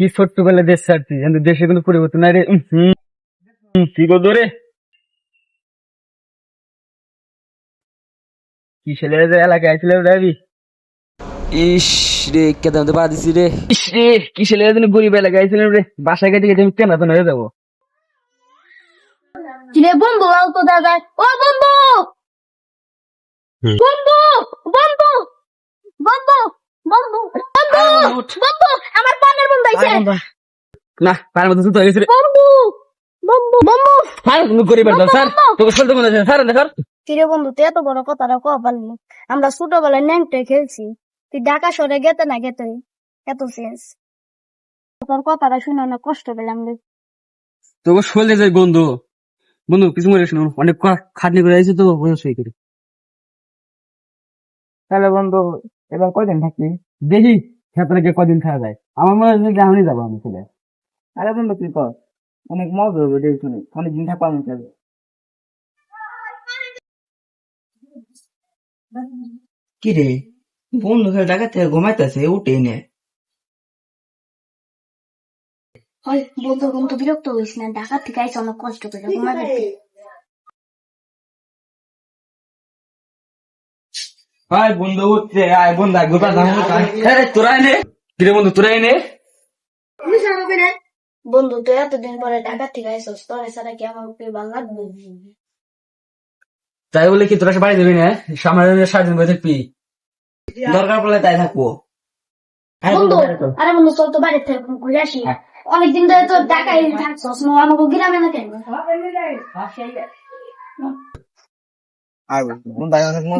কি ছোট্টবেলা দেশ ছাড়ছি, কিন্তু দেশে কোনো পরিবর্তন নাই রে। কি করতো রে? কি ছেলে যে এলাকায় আইছিল যাবি? ইস রে কেদাম তো পা দিছি রে। ইস রে, কি ছেলে যেন গরিব এলাকায় আইছিল রে। বাসায় গেছে গেছে আমি কেনা তো হয়ে যাবো। কিরে বন্ধু লাও তো দাদা, ও বন্ধু বন্ধু বন্ধু বন্ধু বন্ধু বন্ধু বন্ধু আমার পানের বন্ধু আইছে। না, পায়ের মধ্যে জুতো হয়ে গেছে রে। বন্ধু বন্ধু বন্ধু স্যার, তুমি গরিবের দল স্যার, তোকে চলতে মনে হচ্ছে স্যার। স্যার, কিরে বন্ধু তুই এত বড় কথাটা কও পারলি? আমরা ছোটবেলায় ন্যাংটে খেলছি, তুই ঢাকা শহরে গেতে না গেতে এত চেঞ্জ। তোর কথাটা শুনে অনেক কষ্ট পেলাম রে। তোকে চলে যায় বন্ধু। বন্ধু কিছু মনে শুনো, অনেক খাটনি করে আইছি তো বয়স হয়ে গেছে। তাহলে বন্ধু এবার কয়দিন থাকবি? দেখি ক্ষেত্রে গিয়ে কদিন থাকা যায়। আমার মনে হয় যে আমি যাবো আমি চলে। আরে বন্ধু তুই কর, অনেক মজা হবে দেখি, অনেকদিন থাকবো আমি চলে। কি রে বন্ধু খেলে ঢাকা থেকে ঘুমাইতেছে উঠে নে। হয় বন্ধু বন্ধু বিরক্ত হইস না, ঢাকা থেকে আইসা অনেক কষ্ট করে ঘুমাবে। ভাই বন্ধু উঠছে, আয় বন্ধু আয় গোপা দাম তোরা এনে কিরে বন্ধু, তোরা এনে বন্ধু তুই এতদিন পরে ঢাকা থেকে আইসস, তোর ছাড়া কি আমার ভালো লাগবে? তাই বলে কি তোরা বাড়ি দেবি না? সামনে 7 দিন বসে থাকবি। দরকার পড়লে তাই থাকবো। বন্ধু আরে বন্ধু চল তো বাড়ির থেকে ঘুরে আসি। অনেকদিন ধরে তো ঢাকায় থাকছস, আমাকে গ্রামে না কেন?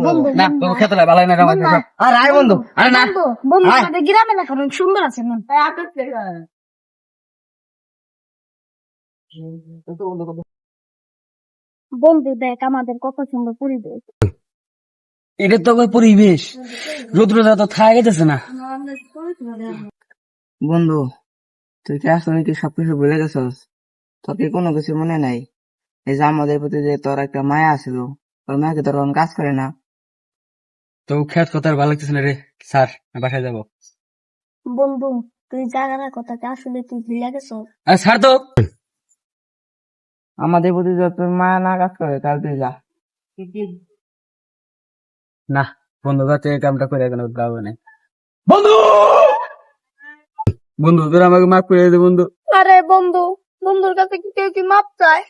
বন্ধু না তোকে খেতে লাগে ভালো না রে আমার। আর আয় বন্ধু। আরে না বন্ধু বন্ধু আমাদের গ্রামে না কারণ সুন্দর আছে না। বন্ধু দেখ আমাদের কত সুন্দর পরিবেশ। এটা তো পরিবেশ, রোদ্র তো থাকা গেছে না। বন্ধু তুই কি আসলে কি সবকিছু ভুলে গেছস? তোর কি কোনো কিছু মনে নাই? এই যে আমাদের প্রতি যে তোর একটা মায়া আছিল, তোর মায়াকে তোর এখন কাজ করে না। তো খেত কথা আর ভালো লাগতেছে না রে স্যার, বাসায় যাবো। বন্ধু তুই জায়গার কথা কি আসলে তুই ভুলে গেছস? আরে স্যার তো আমাদের প্রতি যদি তোর মায়া না কাজ করে তাহলে তুই যা। না বন্ধু কাছে এই কামটা করে কেন যাবো না। বন্ধু বন্ধু তোরা আমাকে মাফ করে দে বন্ধু। আরে বন্ধু, বন্ধুর কাছে কি কেউ কি মাপ চায়?